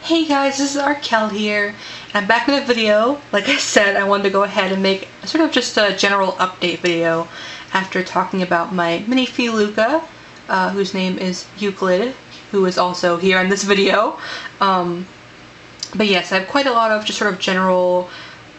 Hey guys, this is Arkel here, and I'm back in a video. Like I said, I wanted to go ahead and make sort of just a general update video after talking about my minifee Luca, whose name is Euclid, who is also here in this video. But yes, I have quite a lot of just sort of general,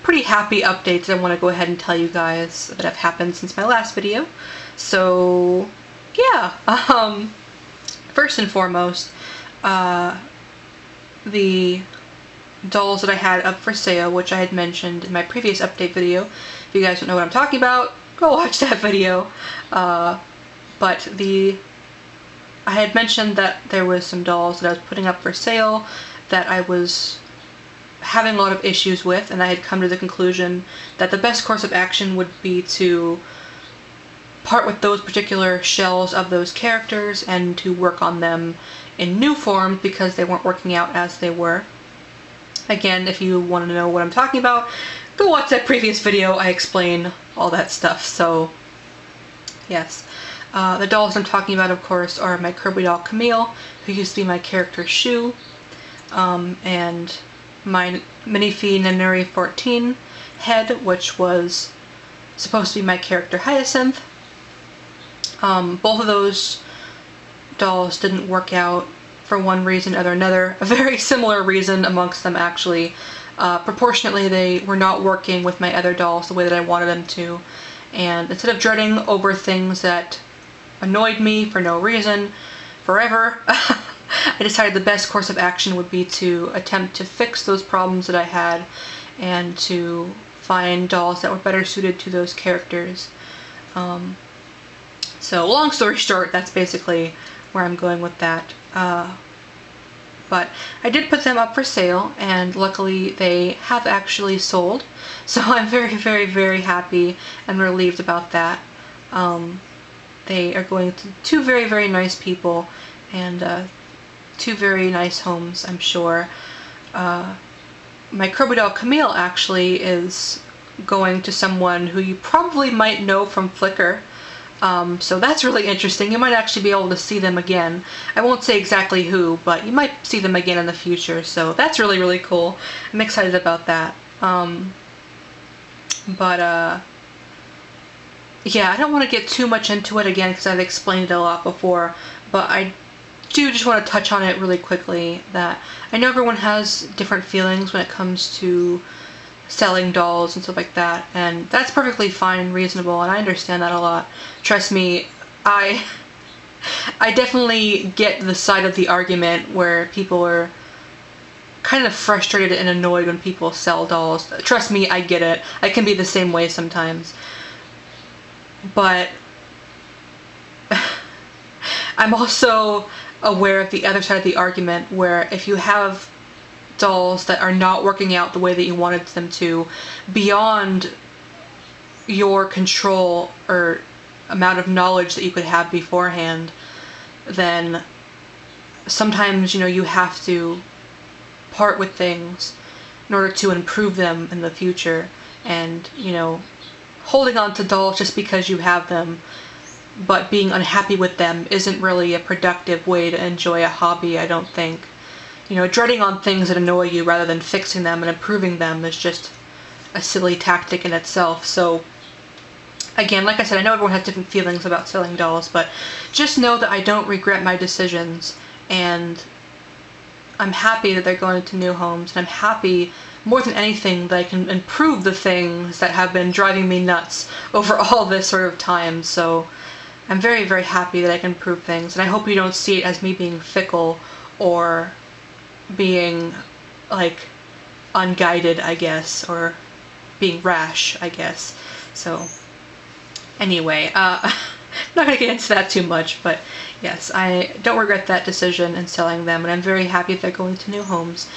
pretty happy updates that I want to go ahead and tell you guys that have happened since my last video. So, yeah, first and foremost, the dolls that I had up for sale, which I had mentioned in my previous update video. If you guys don't know what I'm talking about, go watch that video. But I had mentioned that there was some dolls that I was putting up for sale that I was having a lot of issues with, and I had come to the conclusion that the best course of action would be to part with those particular shells of those characters and to work on them in new forms because they weren't working out as they were. Again, if you want to know what I'm talking about, go watch that previous video. I explain all that stuff. So, yes. The dolls I'm talking about, of course, are my Kirby doll Camille, who used to be my character Shu, and my minifee Nanuri 14 head, which was supposed to be my character Hyacinth. Both of those dolls didn't work out for one reason or another. A very similar reason amongst them, actually. Proportionately, they were not working with my other dolls the way that I wanted them to, and instead of dreading over things that annoyed me for no reason forever, I decided the best course of action would be to attempt to fix those problems that I had and to find dolls that were better suited to those characters. So long story short, that's basically where I'm going with that. But I did put them up for sale, and luckily they have actually sold. So I'm very, very, very happy and relieved about that. They are going to two very, very nice people, and two very nice homes, I'm sure. My Kirby doll Camille actually is going to someone who you probably might know from Flickr. So that's really interesting. You might actually be able to see them again. I won't say exactly who, but you might see them again in the future, so that's really, really cool. I'm excited about that. Yeah, I don't want to get too much into it again because I've explained it a lot before, but I do just want to touch on it really quickly, that I know everyone has different feelings when it comes to selling dolls and stuff like that, and that's perfectly fine and reasonable, and I understand that a lot. Trust me, I definitely get the side of the argument where people are kind of frustrated and annoyed when people sell dolls. Trust me, I get it. I can be the same way sometimes. But I'm also aware of the other side of the argument, where if you have dolls that are not working out the way that you wanted them to, beyond your control or amount of knowledge that you could have beforehand, then sometimes, you know, you have to part with things in order to improve them in the future. And, you know, holding on to dolls just because you have them but being unhappy with them isn't really a productive way to enjoy a hobby, I don't think. You know, dreading on things that annoy you rather than fixing them and improving them is just a silly tactic in itself. So, again, like I said, I know everyone has different feelings about selling dolls, but just know that I don't regret my decisions, and I'm happy that they're going to new homes, and I'm happy more than anything that I can improve the things that have been driving me nuts over all this sort of time. So I'm very, very happy that I can improve things, and I hope you don't see it as me being fickle or being, like, unguided, I guess, or being rash, I guess. So, anyway, I'm not going to get into that too much, but yes, I don't regret that decision in selling them, and I'm very happy that they're going to new homes.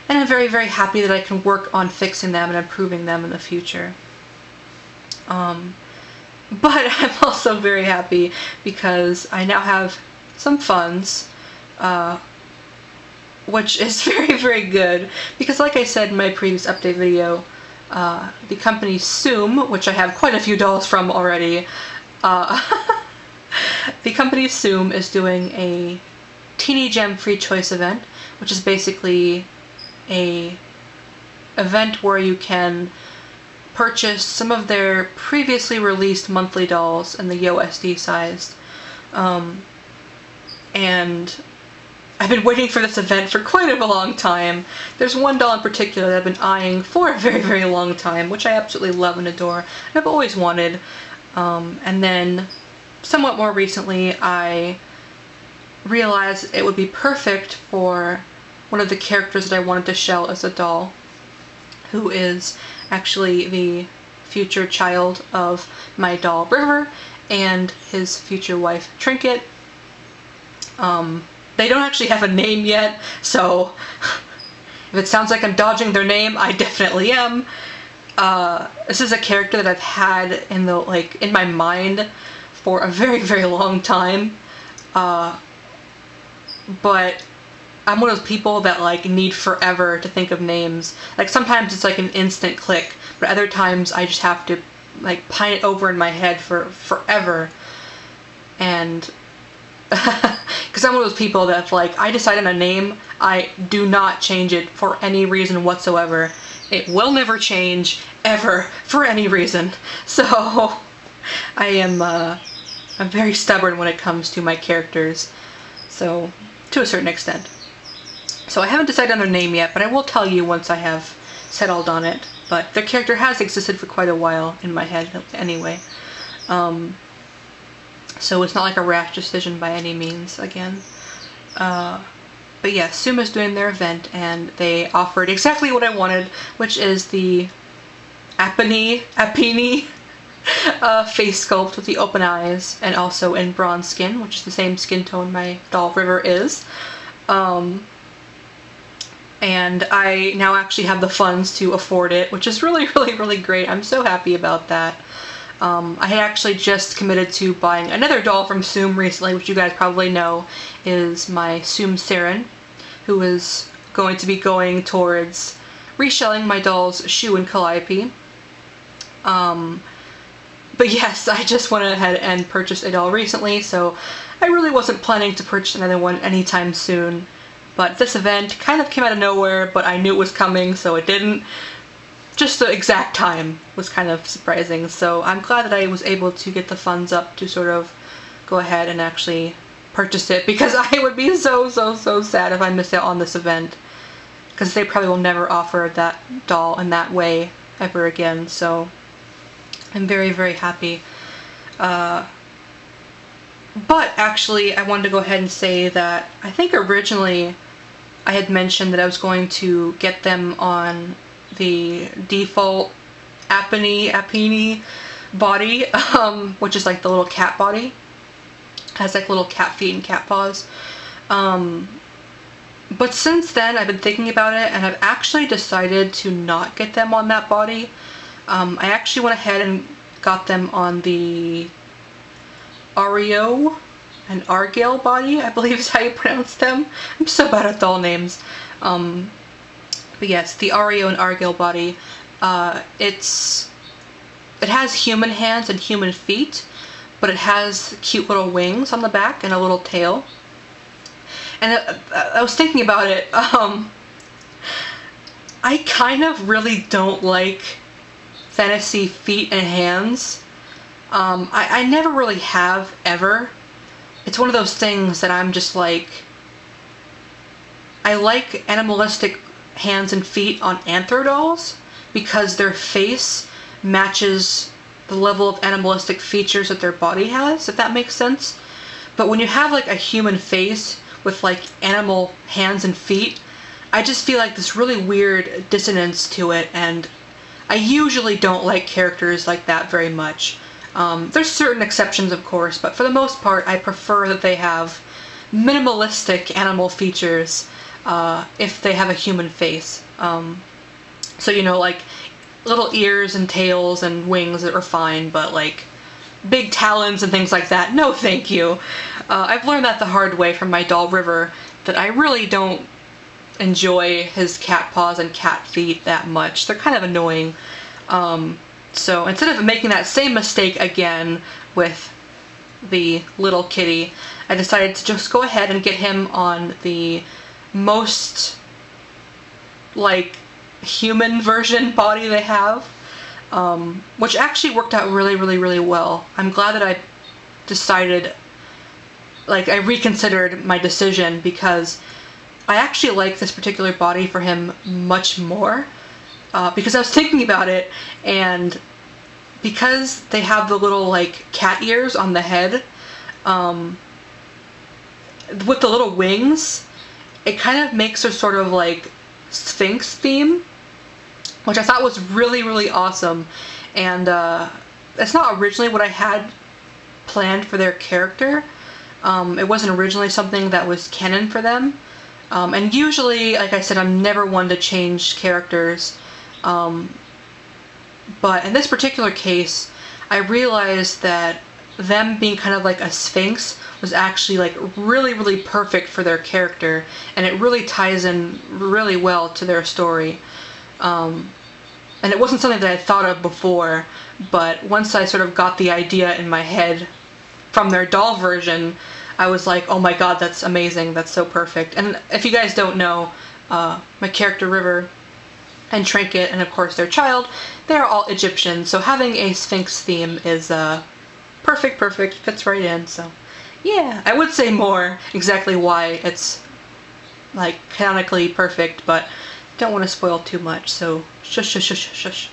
And I'm very, very happy that I can work on fixing them and improving them in the future. But I'm also very happy because I now have some funds, which is very, very good, because like I said in my previous update video, the company Soom, which I have quite a few dolls from already, the company Soom is doing a Teeny Gem Free Choice event, which is basically a event where you can purchase some of their previously released monthly dolls in the USD size. And I've been waiting for this event for quite a long time. There's one doll in particular that I've been eyeing for a very, very long time, which I absolutely love and adore, and I've always wanted. And then, somewhat more recently, I realized it would be perfect for one of the characters that I wanted to shell as a doll, who is actually the future child of my doll River and his future wife Trinket. They don't actually have a name yet, so if it sounds like I'm dodging their name, I definitely am. This is a character that I've had in my mind for a very, very long time. But I'm one of those people that need forever to think of names. Sometimes it's an instant click, but other times I just have to pine it over in my head for forever. And because I'm one of those people that I decide on a name, I do not change it for any reason whatsoever. It will never change, ever, for any reason. So I am I'm very stubborn when it comes to my characters, so to a certain extent. So I haven't decided on their name yet, but I will tell you once I have settled on it. But their character has existed for quite a while in my head anyway. So it's not like a rash decision by any means, again. But yeah, Suma's doing their event, and they offered exactly what I wanted, which is the Apini face sculpt with the open eyes, and also in bronze skin, which is the same skin tone my doll River is. And I now actually have the funds to afford it, which is really, really, really great. I'm so happy about that. I had actually just committed to buying another doll from Sum recently, which you guys probably know is my Sum Saren, who is going to be going towards reshelling my dolls Shu and Calliope. But yes, I just went ahead and purchased a doll recently, so I really wasn't planning to purchase another one anytime soon. But this event kind of came out of nowhere, but I knew it was coming, so it didn't. Just the exact time was kind of surprising, so I'm glad that I was able to get the funds up to sort of go ahead and actually purchase it, because I would be so sad if I missed out on this event, because they probably will never offer that doll in that way ever again, so I'm very, very happy. But actually, I wanted to go ahead and say that I think originally I had mentioned that I was going to get them on the default Apini body, which is the little cat body. It has little cat feet and cat paws. But since then I've been thinking about it, and I've actually decided to not get them on that body. I actually went ahead and got them on the Ario and Argale body, I believe is how you pronounce them. I'm so bad at doll names. But yes, the Ario and Argale body, it has human hands and human feet, but it has cute little wings on the back and a little tail. And I was thinking about it, I kind of really don't like fantasy feet and hands. I never really have, ever. It's one of those things that I'm just I like animalistic hands and feet on Anthro dolls because their face matches the level of animalistic features that their body has, if that makes sense. But when you have a human face with animal hands and feet, I just feel this really weird dissonance to it, and I usually don't like characters like that very much. There's certain exceptions, of course, but for the most part I prefer that they have minimalistic animal features if they have a human face. So, little ears and tails and wings are fine, but big talons and things like that, no thank you. I've learned that the hard way from my doll River, that I really don't enjoy his cat paws and cat feet that much. They're kind of annoying. So instead of making that same mistake again with the little kitty, I decided to just go ahead and get him on the most, like, human version body they have, which actually worked out really, really, really well. I'm glad that I decided, like, I reconsidered my decision, because I actually like this particular body for him much more, because I was thinking about it, and because they have the little, like, cat ears on the head, with the little wings, it kind of makes a sort of, like, Sphinx theme, which I thought was really, really awesome. And it's not originally what I had planned for their character. It wasn't originally something that was canon for them. And usually, like I said, I'm never one to change characters. But in this particular case, I realized that them being kind of like a sphinx was actually, like, really, really perfect for their character, and it really ties in really well to their story. And it wasn't something that I thought of before, but once I sort of got the idea in my head from their doll version, I was like, oh my god, that's amazing, that's so perfect. And if you guys don't know, my character River and Trinket, and of course their child, they're all Egyptian, so having a Sphinx theme is perfect, fits right in. So yeah, I would say more exactly why it's, like, canonically perfect, but don't want to spoil too much, so shush.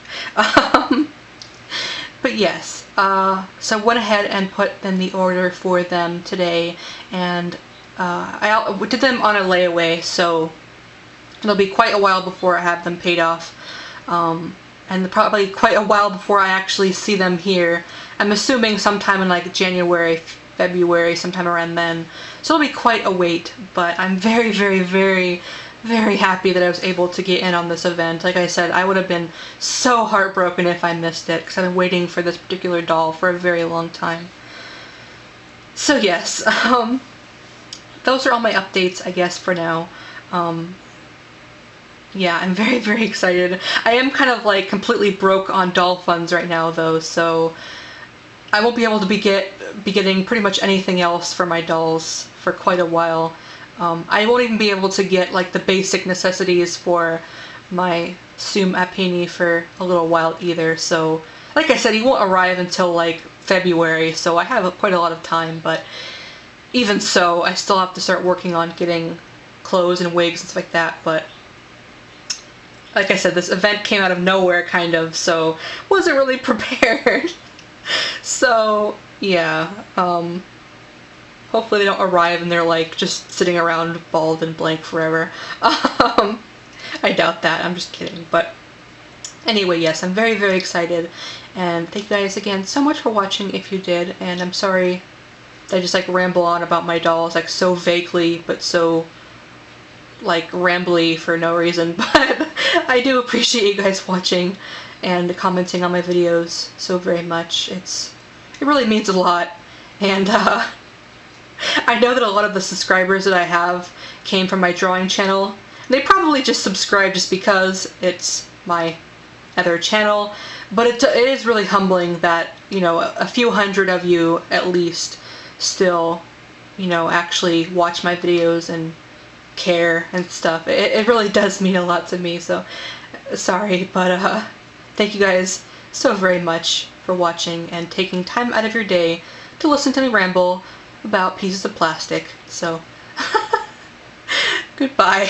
But yes, so I went ahead and put in the order for them today, and I did them on a layaway, so it'll be quite a while before I have them paid off, and probably quite a while before I actually see them here. I'm assuming sometime in, like, January, February, sometime around then. So it'll be quite a wait, but I'm very, very, very, very happy that I was able to get in on this event. Like I said, I would have been so heartbroken if I missed it, because I've been waiting for this particular doll for a very long time. So yes, those are all my updates, I guess, for now. Yeah, I'm very, very excited. I am kind of, like, completely broke on doll funds right now, though, so I won't be able to be getting pretty much anything else for my dolls for quite a while. I won't even be able to get, like, the basic necessities for my Sum Apini for a little while either, so like I said, he won't arrive until, like, February, so I have quite a lot of time, but even so, I still have to start working on getting clothes and wigs and stuff like that. But like I said, this event came out of nowhere, kind of, so wasn't really prepared. So yeah, hopefully they don't arrive and they're, like, just sitting around bald and blank forever. I doubt that, I'm just kidding. But anyway, yes, I'm very, very excited, and thank you guys again so much for watching if you did, and I'm sorry that I just, like, ramble on about my dolls, like, so vaguely, but so, like, rambly for no reason. But I do appreciate you guys watching and commenting on my videos so very much. It really means a lot, and I know that a lot of the subscribers that I have came from my drawing channel. They probably just subscribed just because it's my other channel, but it is really humbling that, you know, a few hundred of you at least still, you know, actually watch my videos and care and stuff. It really does mean a lot to me, so sorry, but thank you guys so very much for watching and taking time out of your day to listen to me ramble about pieces of plastic. So goodbye.